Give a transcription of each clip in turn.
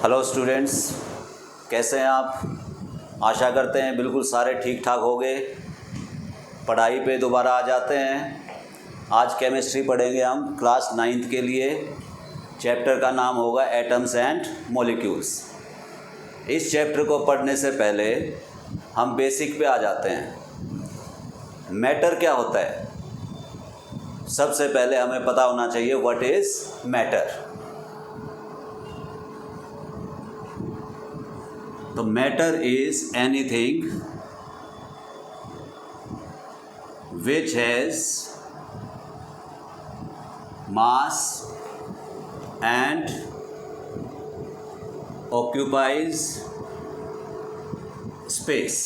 Hello students, कैसे हैं आप। आशा करते हैं बिल्कुल सारे ठीक ठाक हो गए। पढ़ाई पे दोबारा आ जाते हैं। आज केमिस्ट्री पढ़ेंगे हम क्लास 9th के लिए। चैप्टर का नाम होगा एटम्स एंड मॉलिक्यूल्स। इस चैप्टर को पढ़ने से पहले हम बेसिक पे आ जाते हैं। मैटर क्या होता है, सबसे पहले हमें पता होना चाहिए व्हाट इज़ मैटर। तो matter is anything which has mass and occupies space,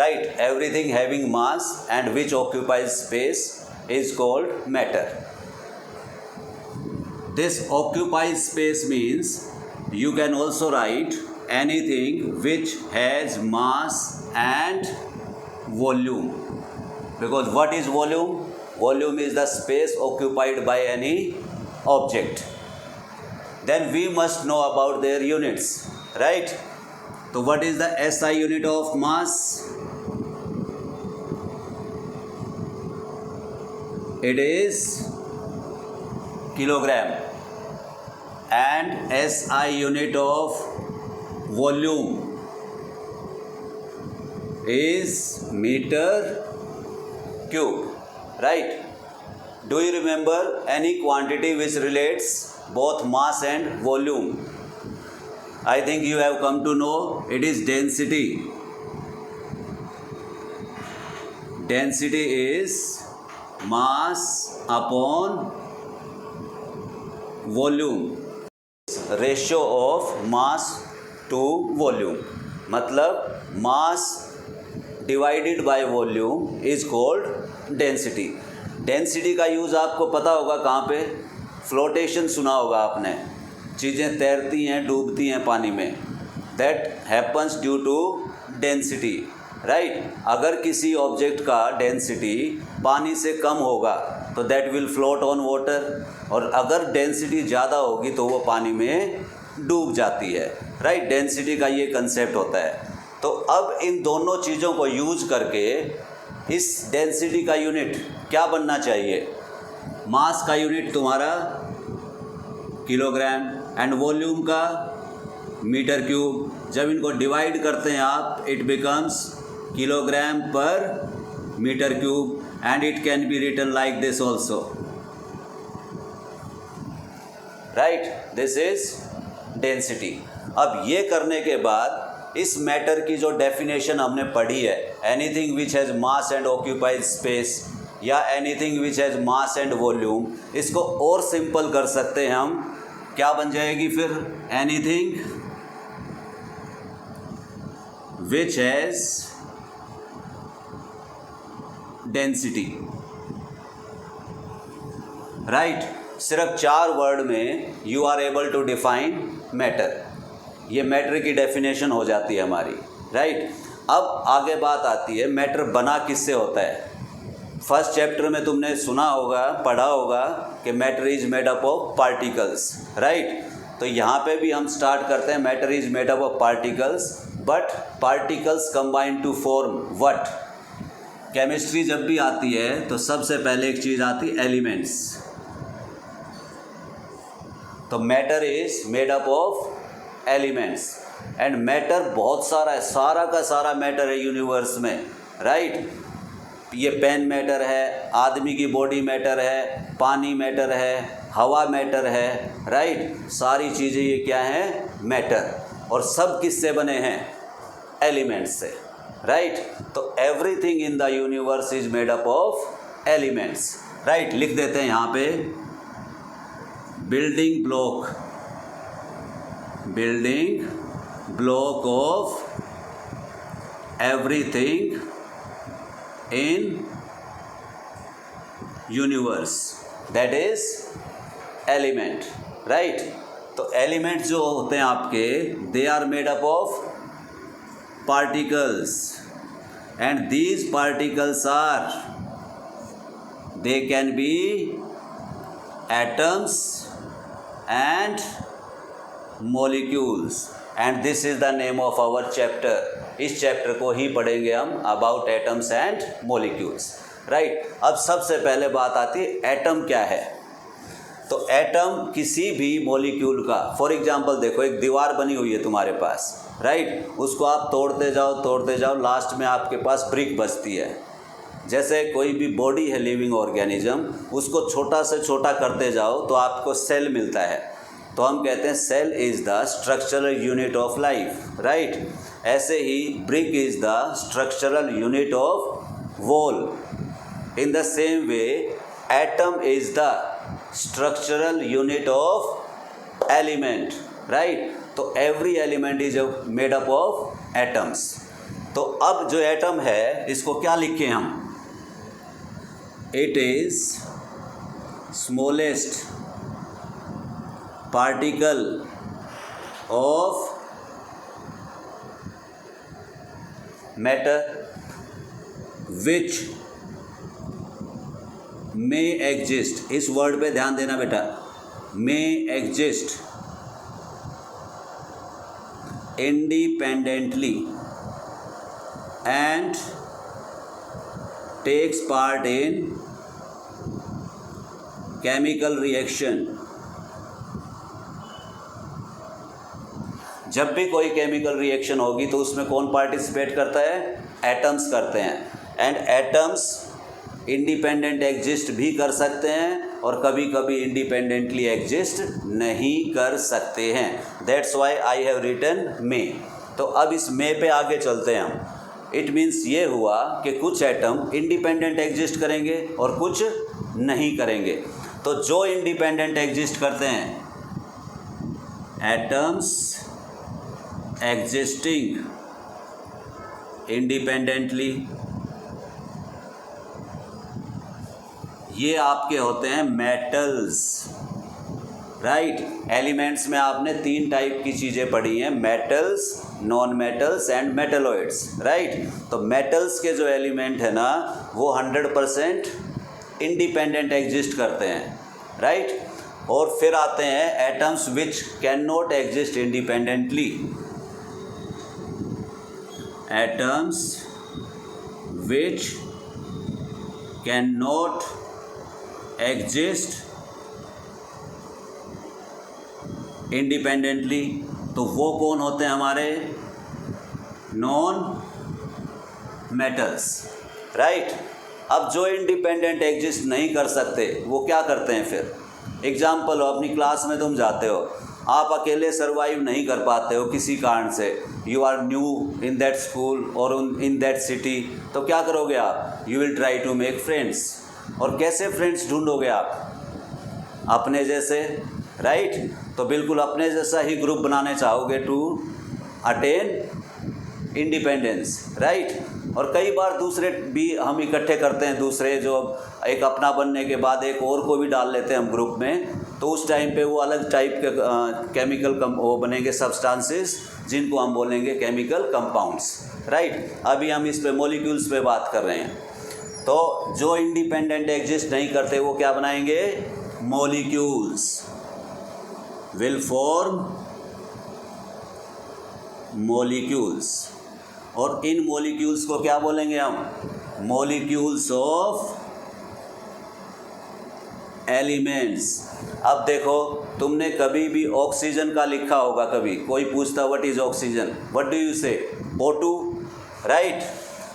right? Everything having mass and which occupies space is called matter. This occupies space means you can also write anything which has mass and volume. Because what is volume? Volume is the space occupied by any object. Then we must know about their units, right? So what is the SI unit of mass? It is kilogram. And SI unit of volume is meter cube, right? Do you remember any quantity which relates both mass and volume? I think you have come to know it is density. Density is mass upon volume, ratio of mass to volume. मतलब mass divided by volume is called density. Density का use आपको पता होगा कहाँ पे, flotation सुना होगा आपने। चीज़ें तैरती हैं, डूबती हैं पानी में, that happens due to density, right? अगर किसी ऑब्जेक्ट का डेंसिटी पानी से कम होगा तो that will float on water, और अगर डेंसिटी ज़्यादा होगी तो वो पानी में डूब जाती है, राइट? डेंसिटी का ये कंसेप्ट होता है। तो अब इन दोनों चीज़ों को यूज करके इस डेंसिटी का यूनिट क्या बनना चाहिए? मास का यूनिट तुम्हारा किलोग्राम एंड वॉल्यूम का मीटर क्यूब। जब इनको डिवाइड करते हैं आप, it becomes kilogram per metre cube, and it can be written like this also, right? This is density. अब ये करने के बाद इस मैटर की जो डेफिनेशन हमने पढ़ी है, anything which has mass and occupies space, या anything which has mass and volume, इसको और सिंपल कर सकते हैं हम। क्या बन जाएगी फिर? Anything which has density, right? सिर्फ 4 वर्ड में you are able to define matter. ये मैटर की डेफिनेशन हो जाती है हमारी, राइट? अब आगे बात आती है मैटर बना किससे होता है। फर्स्ट चैप्टर में तुमने सुना होगा, पढ़ा होगा कि matter is made up of particles, right? तो यहाँ पे भी हम स्टार्ट करते हैं, matter is made up of particles, but particles combine to form what? Chemistry जब भी आती है तो सबसे पहले एक चीज़ आती है एलिमेंट्स। तो matter is made up of elements, and matter बहुत सारा है, सारा का सारा मैटर है यूनिवर्स में, राइट? ये पेन मैटर है, आदमी की बॉडी मैटर है, पानी मैटर है, हवा मैटर है, राइट? सारी चीज़ें ये क्या हैं? मैटर। और सब किससे बने हैं? एलिमेंट्स से, राइट? तो everything in the universe is made up of elements, right? लिख देते हैं यहाँ पे building block, building block of everything in universe, that is element, right? तो एलिमेंट जो होते हैं आपके, they are made up of particles, and these particles are, they can be atoms and molecules and this is the name of our chapter. इस chapter को ही पढ़ेंगे हम about atoms and molecules, right. अब सबसे पहले बात आती है एटम क्या है। तो एटम किसी भी मॉलिक्यूल का, फॉर एग्जांपल देखो एक दीवार बनी हुई है तुम्हारे पास, राइट, उसको आप तोड़ते जाओ, लास्ट में आपके पास ब्रिक बचती है। जैसे कोई भी बॉडी है लिविंग ऑर्गेनिज्म, उसको छोटा से छोटा करते जाओ तो आपको सेल मिलता है। तो हम कहते हैं cell is the structural unit of life, right. ऐसे ही brick is the structural unit of wall. In the same way atom is the structural unit of element, right. तो every element is made up of atoms. तो अब जो atom है इसको क्या लिखें हम? It is smallest particle of matter which may exist. इस वर्ड पे ध्यान देना बेटा, may exist independently and takes part in chemical reaction. जब भी कोई केमिकल रिएक्शन होगी तो उसमें कौन पार्टिसिपेट करता है? एटम्स करते हैं। एंड एटम्स इंडिपेंडेंट एग्जिस्ट भी कर सकते हैं और कभी कभी इंडिपेंडेंटली एग्जिस्ट नहीं कर सकते हैं। That's why I have written may. तो अब इस मे पे आगे चलते हैं हम। इट मीन्स ये हुआ कि कुछ एटम इंडिपेंडेंट एग्जिस्ट करेंगे और कुछ नहीं करेंगे। तो जो इंडिपेंडेंट एग्जिस्ट करते हैं, एटम्स एग्जिस्टिंग इंडिपेंडेंटली, ये आपके होते हैं मेटल्स, राइट। एलिमेंट्स में आपने 3 टाइप की चीज़ें पढ़ी हैं, metals, non metals and metalloids, right. तो मेटल्स के जो एलिमेंट है ना वो 100% इंडिपेंडेंट एग्जिस्ट करते हैं, राइट। और फिर आते हैं atoms which can not exist independently. Atoms which can not exist independently, तो वो कौन होते हैं हमारे? Non metals, right. अब जो इंडिपेंडेंट एग्जिस्ट नहीं कर सकते वो क्या करते हैं फिर? एग्जाम्पल हो, अपनी क्लास में तुम जाते हो, आप अकेले सर्वाइव नहीं कर पाते हो किसी कारण से, you are new in that school और इन दैट सिटी, तो क्या करोगे आप? You will try to make friends. और कैसे फ्रेंड्स ढूंढोगे आप? अपने जैसे, राइट। तो बिल्कुल अपने जैसा ही ग्रुप बनाने चाहोगे टू अटेन इंडिपेंडेंस, राइट। और कई बार दूसरे भी हम इकट्ठे करते हैं, दूसरे जो एक अपना बनने के बाद एक और को भी डाल लेते हैं हम ग्रुप में, तो उस टाइम पे वो अलग टाइप के केमिकल वो बनेंगे सब्सटेंसेस जिनको हम बोलेंगे केमिकल कंपाउंड्स, राइट। अभी हम इस पे मॉलिक्यूल्स पे बात कर रहे हैं। तो जो इंडिपेंडेंट एग्जिस्ट नहीं करते वो क्या बनाएंगे? Molecules will form molecules. और इन मॉलिक्यूल्स को क्या बोलेंगे हम? Molecules of elements. अब देखो, तुमने कभी भी ऑक्सीजन का लिखा होगा, कभी कोई पूछता what is oxygen, what do you से? O2, right.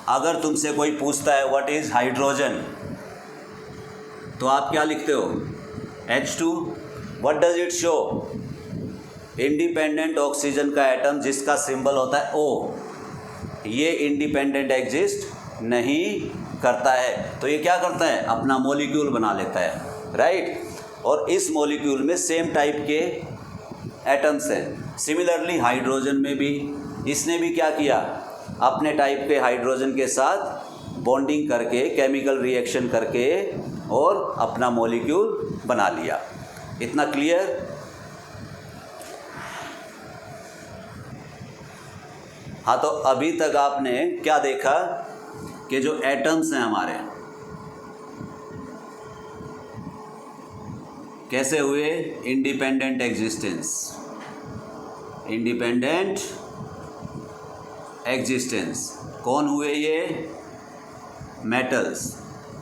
अगर तुमसे कोई पूछता है व्हाट इज हाइड्रोजन, तो आप क्या लिखते हो? H2। What does it show? Independent oxygen का एटम जिसका सिंबल होता है O, ये इंडिपेंडेंट एग्जिस्ट नहीं करता है। तो ये क्या करता है? अपना मॉलिक्यूल बना लेता है, राइट। और इस मॉलिक्यूल में सेम टाइप के एटम्स हैं। सिमिलरली हाइड्रोजन में भी इसने भी क्या किया? अपने टाइप के हाइड्रोजन के साथ बॉन्डिंग करके, केमिकल रिएक्शन करके और अपना मॉलिक्यूल बना लिया। इतना क्लियर? हाँ, तो अभी तक आपने क्या देखा कि जो एटम्स हैं हमारे कैसे हुए? Independent existence, independent existence. कौन हुए ये? मेटल्स।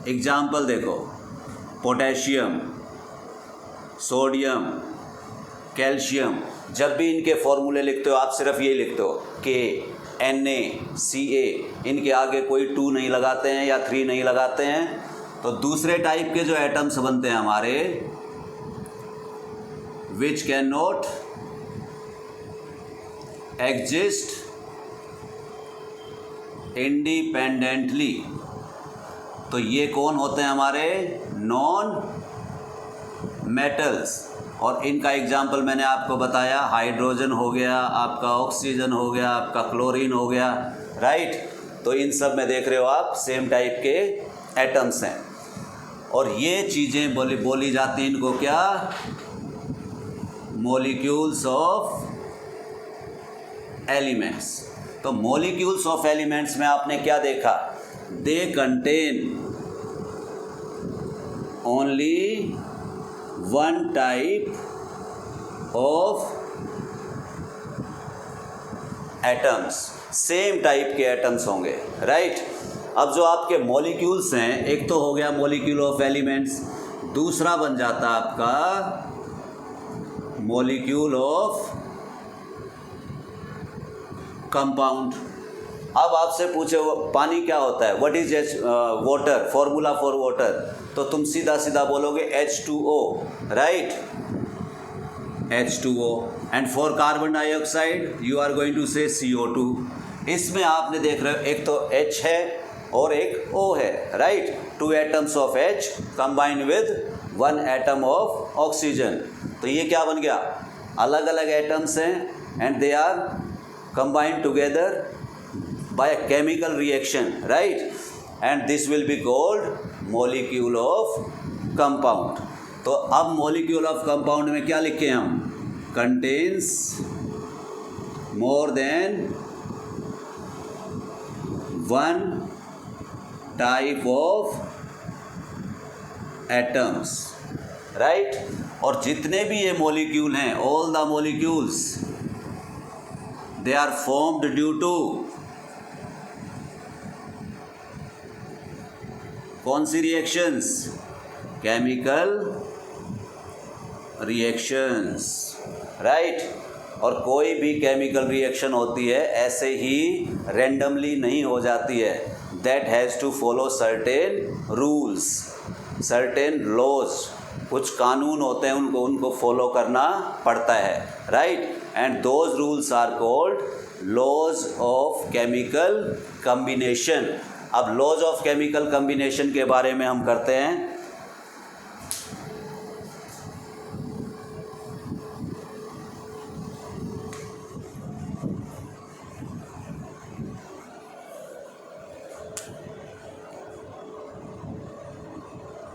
एग्जाम्पल देखो, पोटेशियम, सोडियम, कैल्शियम। जब भी इनके फॉर्मूले लिखते हो आप सिर्फ ये लिखते हो KNaCl, इनके आगे कोई 2 नहीं लगाते हैं या 3 नहीं लगाते हैं। तो दूसरे टाइप के जो एटम्स बनते हैं हमारे, which can not exist independently, तो ये कौन होते हैं हमारे? Non metals. और इनका एग्जाम्पल मैंने आपको बताया, हाइड्रोजन हो गया, आपका ऑक्सीजन हो गया, आपका क्लोरीन हो गया, राइट। तो इन सब में देख रहे हो आप सेम टाइप के एटम्स हैं। और ये चीज़ें बोली जाती हैं इनको क्या? Molecules of elements. तो मॉलिक्यूल्स ऑफ एलिमेंट्स में आपने क्या देखा? They contain only one type of atoms, same type के एटम्स होंगे, राइट। अब जो आपके मॉलिक्यूल्स हैं, एक तो हो गया मॉलिक्यूल ऑफ एलिमेंट्स, दूसरा बन जाता आपका मॉलिक्यूल ऑफ कंपाउंड। अब आपसे पूछे पानी क्या होता है, what is water, formula for water, तो तुम सीधा सीधा बोलोगे H2O, right, H2O। And for carbon dioxide you are going to say CO2। इसमें आपने देख रहे हो एक तो H है और एक O है, right. 2 atoms of H combined with 1 atom of oxygen. तो ये क्या बन गया? अलग अलग एटम्स हैं and they are combined together by a chemical reaction, right, and this will be called molecule of compound। तो अब molecule of compound में क्या लिखे हम? contains more than one type of atoms, right। और जितने भी ये molecule हैं, all the molecules they are formed due to कौन सी रिएक्शंस? Chemical reactions, right. और कोई भी केमिकल रिएक्शन होती है ऐसे ही रैंडमली नहीं हो जाती है, that has to follow certain rules, certain laws. कुछ कानून होते हैं, उनको फॉलो करना पड़ता है, right. And those rules are called laws of chemical combination. अब लॉज ऑफ केमिकल कम्बिनेशन के बारे में हम करते हैं।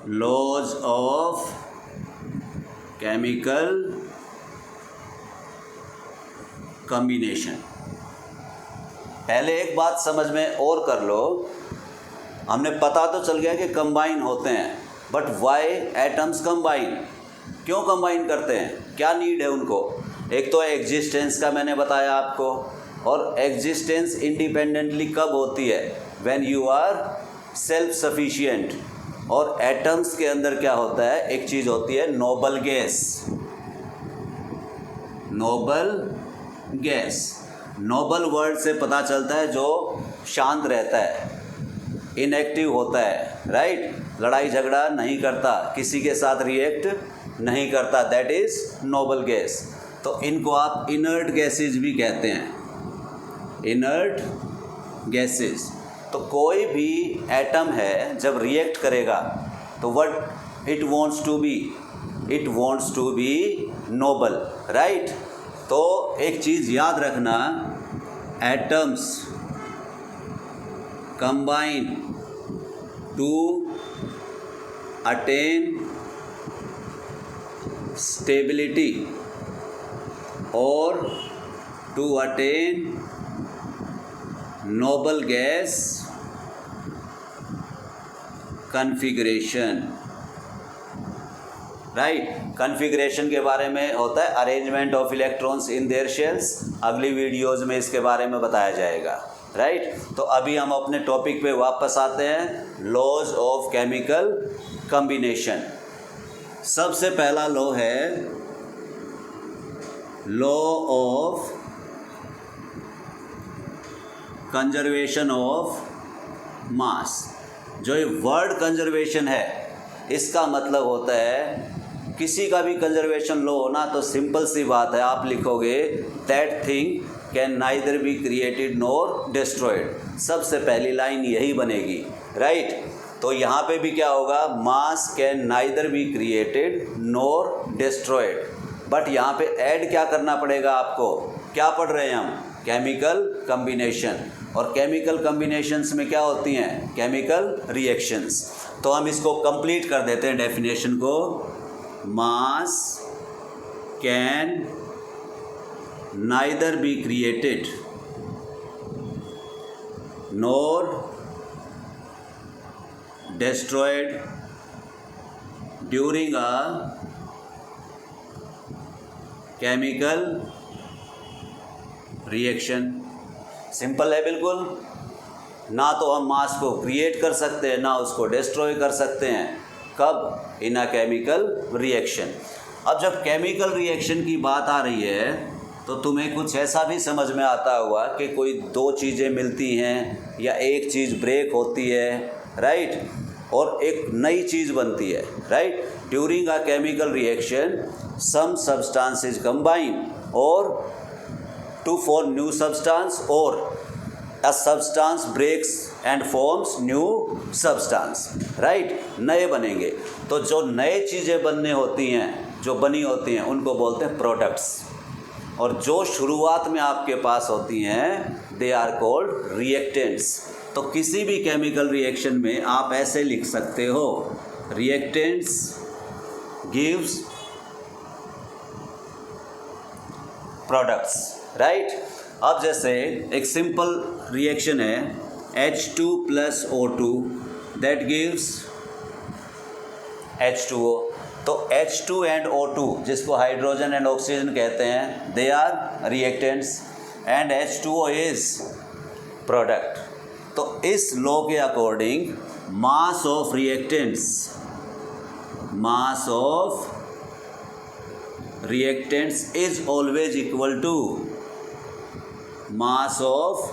Laws of chemical combination. पहले एक बात समझ में और कर लो, हमने पता तो चल गया कि कंबाइन होते हैं, बट वाई एटम्स कंबाइन, क्यों कंबाइन करते हैं, क्या नीड है उनको? एक तो एग्जिस्टेंस का मैंने बताया आपको, और एग्जिस्टेंस इंडिपेंडेंटली कब होती है? When you are self sufficient. और एटम्स के अंदर क्या होता है? एक चीज़ होती है noble gas, noble gas. Noble word से पता चलता है जो शांत रहता है, इनएक्टिव होता है, राइट, लड़ाई झगड़ा नहीं करता, किसी के साथ रिएक्ट नहीं करता, दैट इज़ नोबल गैस। तो इनको आप इनर्ट गैसेज भी कहते हैं, इनर्ट गैसेज। तो कोई भी एटम है जब रिएक्ट करेगा तो what it wants to be, it wants to be noble, right. तो एक चीज़ याद रखना, atoms combine to attain stability और to attain noble gas configuration. Right. Configuration के बारे में होता है arrangement of electrons in their shells, अगली वीडियोज़ में इसके बारे में बताया जाएगा, राइट। तो अभी हम अपने टॉपिक पे वापस आते हैं, लॉज ऑफ केमिकल कॉम्बिनेशन। सबसे पहला लॉ है लॉ ऑफ कंजर्वेशन ऑफ मास। जो ये वर्ड कंजर्वेशन है इसका मतलब होता है किसी का भी कंजर्वेशन लॉ होना तो सिंपल सी बात है, आप लिखोगे that thing can neither be created nor destroyed. सबसे पहली लाइन यही बनेगी, राइट। तो यहाँ पे भी क्या होगा, मास can neither be created nor destroyed. But यहाँ पे ऐड क्या करना पड़ेगा आपको, क्या पढ़ रहे हैं हम, केमिकल कॉम्बिनेशन। और केमिकल कॉम्बिनेशंस में क्या होती हैं, केमिकल रिएक्शंस। तो हम इसको कंप्लीट कर देते हैं डेफिनेशन को। मास can neither be created nor destroyed during a chemical reaction। Simple है बिल्कुल। ना तो हम मास को क्रिएट कर सकते हैं ना उसको डिस्ट्रॉय कर सकते हैं, कब, इन अ केमिकल रिएक्शन। अब जब केमिकल रिएक्शन की बात आ रही है तो तुम्हें कुछ ऐसा भी समझ में आता होगा कि कोई दो चीज़ें मिलती हैं या एक चीज़ ब्रेक होती है, राइट, और एक नई चीज़ बनती है, right. During a chemical reaction some substance is combine और टू फॉर्म न्यू सब्सटेंस और a substance breaks and forms new substance, right. नए बनेंगे। तो जो नए चीज़ें बनने होती हैं, जो बनी होती हैं, उनको बोलते हैं प्रोडक्ट्स। और जो शुरुआत में आपके पास होती हैं दे आर कॉल्ड रिएक्टेंट्स। तो किसी भी केमिकल रिएक्शन में आप ऐसे लिख सकते हो, रिएक्टेंट्स गिव्स प्रोडक्ट्स, राइट। अब जैसे एक सिंपल रिएक्शन है H2 + O2 that gives H2O। तो H2 एंड O2 जिसको हाइड्रोजन एंड ऑक्सीजन कहते हैं, they are reactants and H2O is product. तो इस लॉ के according mass of reactants is always equal to mass of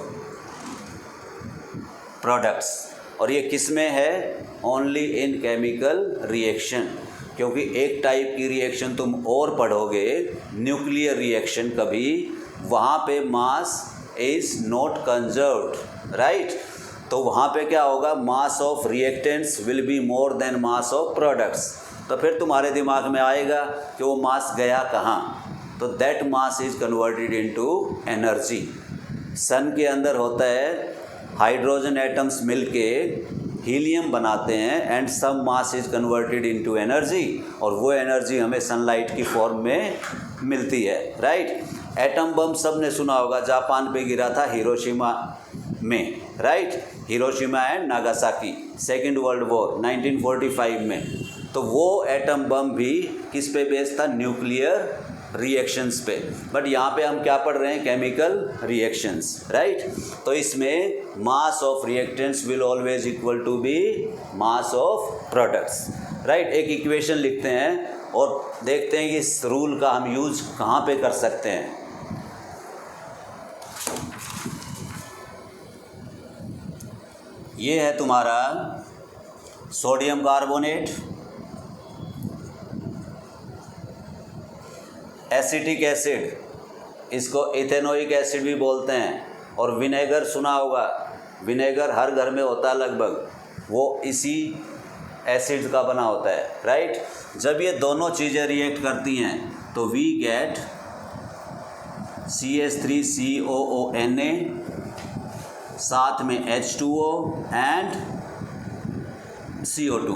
products. और ये किस में है, ओनली इन केमिकल रिएक्शन। क्योंकि एक टाइप की रिएक्शन तुम और पढ़ोगे, न्यूक्लियर रिएक्शन, कभी वहाँ पे mass is not conserved, right. तो वहाँ पे क्या होगा, मास of reactants will be more then mass of products. तो फिर तुम्हारे दिमाग में आएगा कि वो मास गया कहाँ, तो that mass is converted into energy. Sun के अंदर होता है हाइड्रोजन एटम्स मिलके हीलियम बनाते हैं and some mass is converted into energy, और वो एनर्जी हमें सनलाइट की फॉर्म में मिलती है, राइट। एटम बम सब ने सुना होगा, जापान पे गिरा था हिरोशिमा में, right, Hiroshima and Nagasaki, second world war 1945 में। तो वो एटम बम भी किस पे बेस्ड था, न्यूक्लियर रिएक्शंस पे। बट यहाँ पे हम क्या पढ़ रहे हैं, केमिकल रिएक्शंस, राइट। तो इसमें mass of reactants will always equal to be mass of products, right. एक इक्वेशन लिखते हैं और देखते हैं कि इस रूल का हम यूज कहाँ पे कर सकते हैं। ये है तुम्हारा सोडियम कार्बोनेट, एसिटिक एसिड, इसको इथेनोइक एसिड भी बोलते हैं। और विनेगर सुना होगा, विनेगर हर घर में होता है लगभग, वो इसी एसिड का बना होता है, राइट। जब ये दोनों चीज़ें रिएक्ट करती हैं तो वी गेट CH3COONA, साथ में H2O एंड CO2।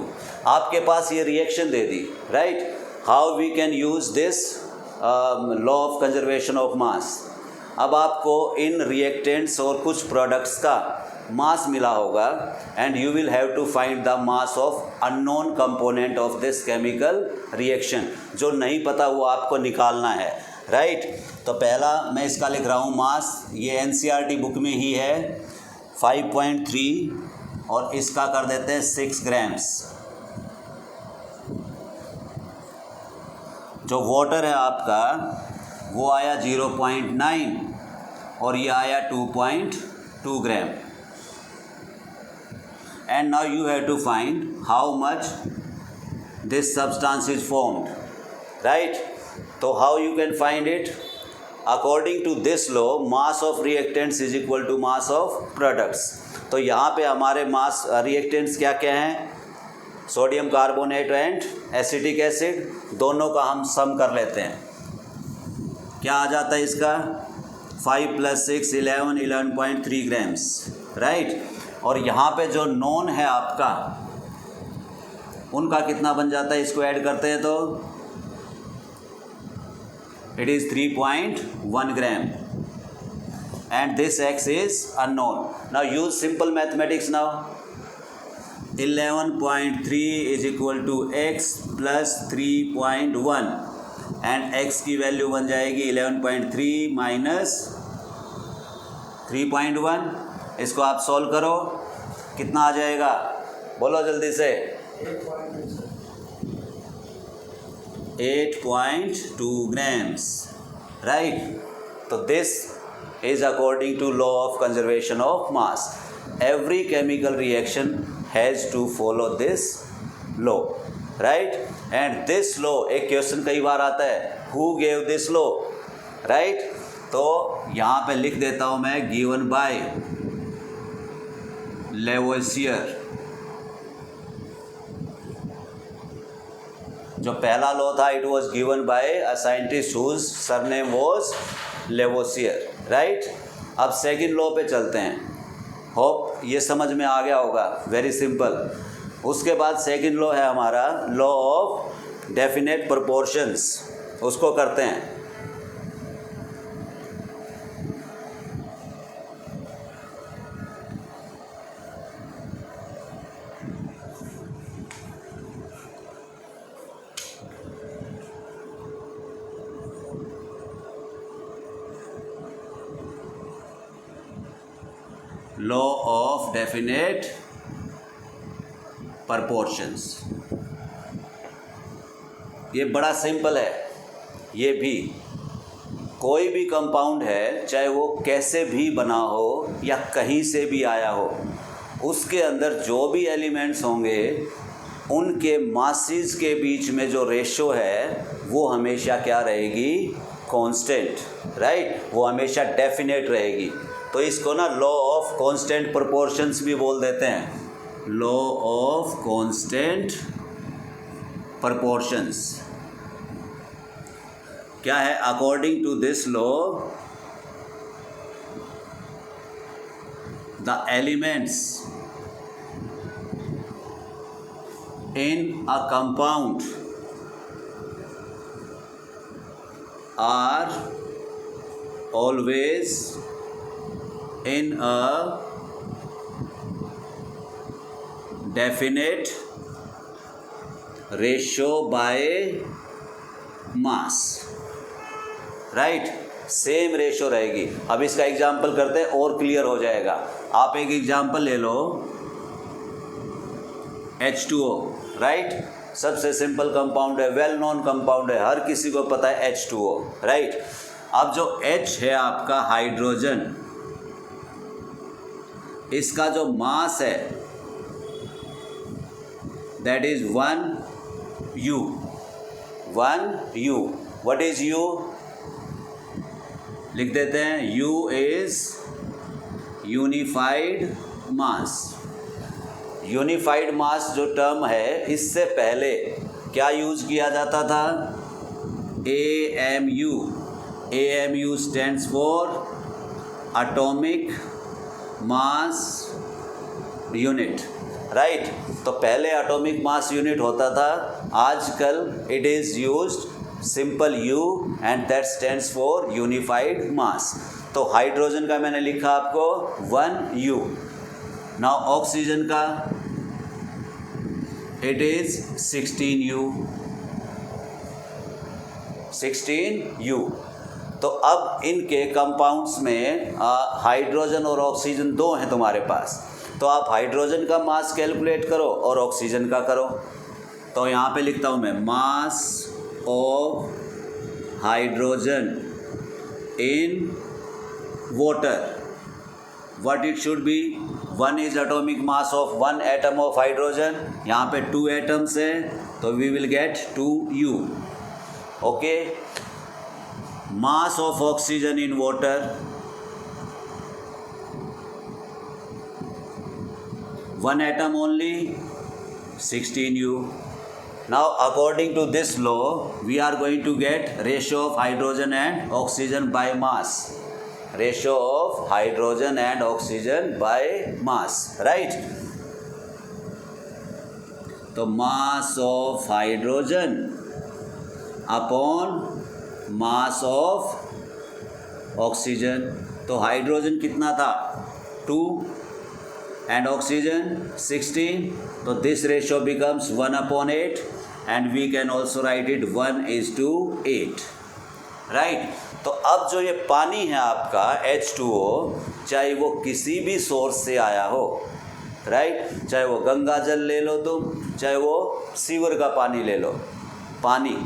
आपके पास ये रिएक्शन दे दी, right. How we can use this law of conservation of mass. अब आपको इन रिएक्टेंट्स और कुछ प्रोडक्ट्स का मास मिला होगा and you will have to find the mass of unknown component of this chemical reaction. जो नहीं पता वो आपको निकालना है, राइट। तो पहला मैं इसका लिख रहा हूँ मास, ये एनसीईआरटी बुक में ही है 5.3 और इसका कर देते हैं 6 ग्राम्स। जो वाटर है आपका वो आया 0.9 और ये आया 2.2 gram. And now you have to find how much this substance is formed, right. तो how you can find it? According to this law mass of reactants is equal to mass of products. तो यहाँ पे हमारे mass reactants क्या क्या हैं? Sodium carbonate and acetic acid, दोनों का हम सम कर लेते हैं। क्या आ जाता है इसका? 5 + 6 11 11.3 ग्राम्स, राइट। और यहाँ पे जो नॉन है आपका उनका कितना बन जाता है? इसको ऐड करते हैं तो it is 3.1 gram and this x is unknown. Now use simple mathematics now. 11.3 is equal to x plus 3.1 and x की वैल्यू बन जाएगी 11.3 माइनस 3.1। इसको आप सॉल्व करो, कितना आ जाएगा? बोलो जल्दी से। 8.2 ग्राम्स, राइट। तो this is according to law of conservation of mass. Every chemical reaction has to follow this law, right? And this law, एक क्वेश्चन कई बार आता है, who gave this law, right? तो यहाँ पे लिख देता हूँ मैं, given by Lavoisier। जो पहला लॉ था it was given by a scientist whose surname was Lavoisier, right. अब सेकंड लॉ पे चलते हैं। होप ये समझ में आ गया होगा, वेरी सिंपल। उसके बाद सेकंड लॉ है हमारा लॉ ऑफ डेफिनेट प्रोपोर्शंस, उसको करते हैं। लॉ ऑफ डेफिनेट प्रपोर्शंस, ये बड़ा सिंपल है। ये भी कोई भी कंपाउंड है, चाहे वो कैसे भी बना हो या कहीं से भी आया हो, उसके अंदर जो भी एलिमेंट्स होंगे उनके मासेस के बीच में जो रेशो है वो हमेशा क्या रहेगी? Constant, right. वो हमेशा डेफिनेट रहेगी। तो इसको ना लॉ ऑफ कांस्टेंट प्रोपोर्शंस भी बोल देते हैं, लॉ ऑफ कांस्टेंट प्रोपोर्शंस। क्या है? According to this law the elements in a compound are always in a definite ratio by mass, right. Same ratio रहेगी। अब इसका एग्जाम्पल करते हैं और क्लियर हो जाएगा। आप एक एग्जाम्पल ले लो, H2O, राइट। सबसे सिंपल कंपाउंड है, वेल नोन कंपाउंड है, हर किसी को पता है H2O, राइट। अब जो H है आपका हाइड्रोजन, इसका जो मास है that is 1U। 1U, what is U? लिख देते हैं, U is unified mass. Unified mass जो टर्म है, इससे पहले क्या यूज किया जाता था? AMU। AMU stands for atomic mass unit, right. तो पहले एटॉमिक मास यूनिट होता था, आजकल it is used simple U and that stands for unified mass. तो हाइड्रोजन का मैंने लिखा आपको 1U, नाउ ऑक्सीजन का इट इज 16U। 16U। तो अब इनके कंपाउंड्स में हाइड्रोजन और ऑक्सीजन दो हैं तुम्हारे पास, तो आप हाइड्रोजन का मास कैलकुलेट करो और ऑक्सीजन का करो। तो यहाँ पे लिखता हूँ मैं mass of hydrogen in water, what it should be, 1 is atomic mass of 1 atom of hydrogen, यहाँ पे 2 atoms हैं तो we will get 2U। okay, mass of oxygen in water, 1 atom only, 16U। now according to this law we are going to get ratio of hydrogen and oxygen by mass, ratio of hydrogen and oxygen by mass, right? तो mass of hydrogen upon mass of oxygen, तो hydrogen कितना था 2 and oxygen 16, तो this ratio becomes 1/8 and we can also write it 1:8, right? तो अब जो ये पानी है आपका H2O, चाहे वो किसी भी सोर्स से आया हो, राइट, चाहे वो गंगा जल ले लो तुम, चाहे वो सीवर का पानी ले लो, पानी,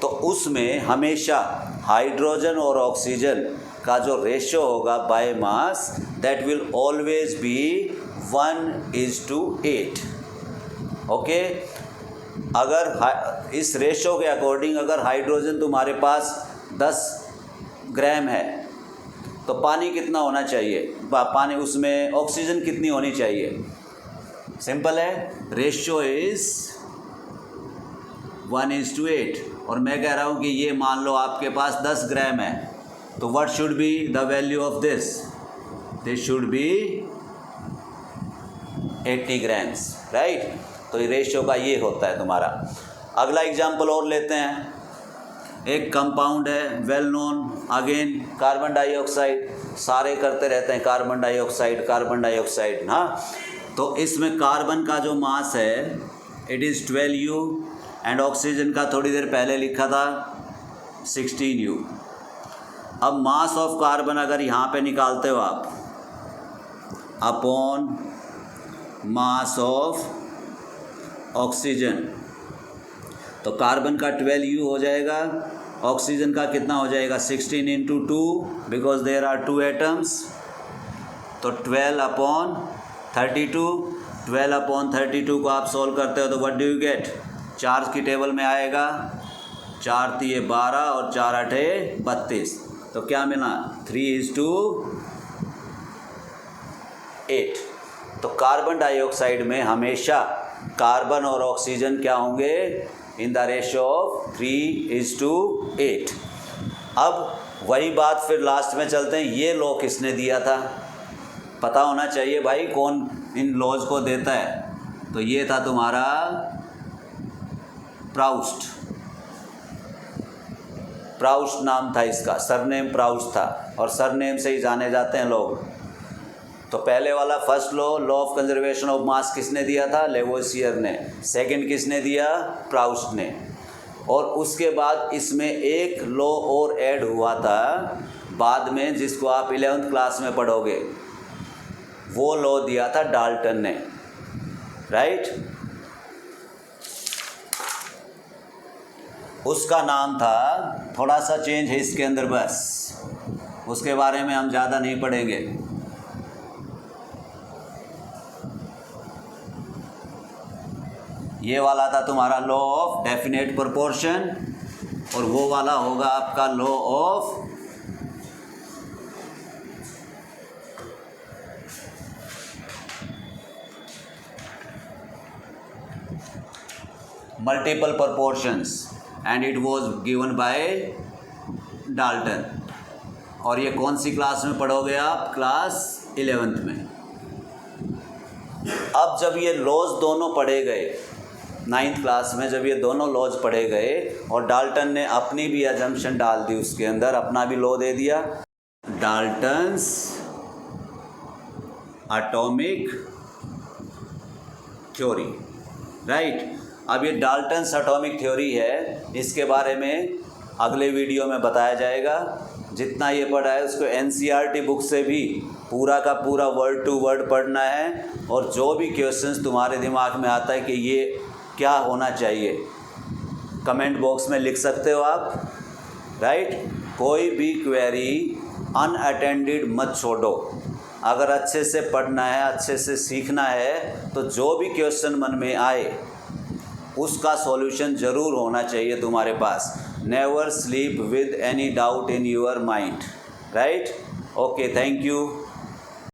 तो उसमें हमेशा हाइड्रोजन और ऑक्सीजन का जो रेशियो होगा by mass, that will always be 1:8। Okay, अगर इस रेशियो के अकॉर्डिंग अगर हाइड्रोजन तुम्हारे पास 10 ग्राम है तो पानी कितना होना चाहिए, पानी उसमें ऑक्सीजन कितनी होनी चाहिए? सिंपल है, रेशियो इज़ 1:8। और मैं कह रहा हूँ कि ये मान लो आपके पास 10 ग्राम है, तो what should be the value of this? This should be 80 grams, right? तो ये रेशियो का ये होता है तुम्हारा। अगला एग्जाम्पल और लेते हैं। एक कंपाउंड है well known, again carbon dioxide, सारे करते रहते हैं कार्बन डाइऑक्साइड कार्बन डाइऑक्साइड, हाँ। तो इसमें कार्बन का जो मास है it is 12U and oxygen का थोड़ी देर पहले लिखा था 16U। अब मास ऑफ कार्बन अगर यहाँ पे निकालते हो आप अपॉन मास ऑफ ऑक्सीजन, तो कार्बन का 12U हो जाएगा, ऑक्सीजन का कितना हो जाएगा 16 × 2 बिकॉज देयर आर 2 एटम्स, तो 12/32। 12/32 को आप सॉल्व करते हो तो what do you get? Charge की टेबल में आएगा 4 × 12 और 4 × 8 32, तो क्या मिला 3:8। तो कार्बन डाइऑक्साइड में हमेशा कार्बन और ऑक्सीजन क्या होंगे? In the ratio of 3:8। अब वही बात फिर लास्ट में चलते हैं, ये लॉ किसने दिया था? पता होना चाहिए भाई कौन इन लॉज को देता है। तो ये था तुम्हारा प्राउस्ट। प्राउस्ट नाम था इसका, सरनेम प्राउस्ट था, और सरनेम से ही जाने जाते हैं लोग। तो पहले वाला first law of conservation of मास किसने दिया था? लेवोसियर ने। सेकंड किसने दिया? प्राउस्ट ने। और उसके बाद इसमें एक लॉ और ऐड हुआ था बाद में, जिसको आप 11th क्लास में पढ़ोगे। वो लॉ दिया था डाल्टन ने, राइट? उसका नाम था, थोड़ा सा चेंज है इसके अंदर बस, उसके बारे में हम ज़्यादा नहीं पढ़ेंगे। ये वाला था तुम्हारा लॉ ऑफ डेफिनेट प्रोपोर्शन, और वो वाला होगा आपका law of multiple proportions, and it was given by Dalton. और ये कौन सी क्लास में पढ़ोगे आप? क्लास 11th में। अब जब ये लॉज दोनों पढ़े गए 9th क्लास में, जब ये दोनों लॉज पढ़े गए और डाल्टन ने अपनी भी अजम्पशन डाल दी उसके अंदर, अपना भी लॉ दे दिया, डाल्टन्स एटॉमिक थ्योरी, राइट। अब ये डाल्टन्स एटॉमिक थ्योरी है, इसके बारे में अगले वीडियो में बताया जाएगा। जितना ये पढ़ा है उसको एनसीईआरटी बुक से भी पूरा का पूरा वर्ड टू वर्ड पढ़ना है, और जो भी क्वेश्चंस तुम्हारे दिमाग में आता है कि ये क्या होना चाहिए, कमेंट बॉक्स में लिख सकते हो आप, राइट। कोई भी क्वेरी अनअटेंडेड मत छोड़ो। अगर अच्छे से पढ़ना है, अच्छे से सीखना है, तो जो भी क्वेश्चन मन में आए उसका सॉल्यूशन ज़रूर होना चाहिए तुम्हारे पास। Never sleep with any doubt in your mind, right. Okay, thank you.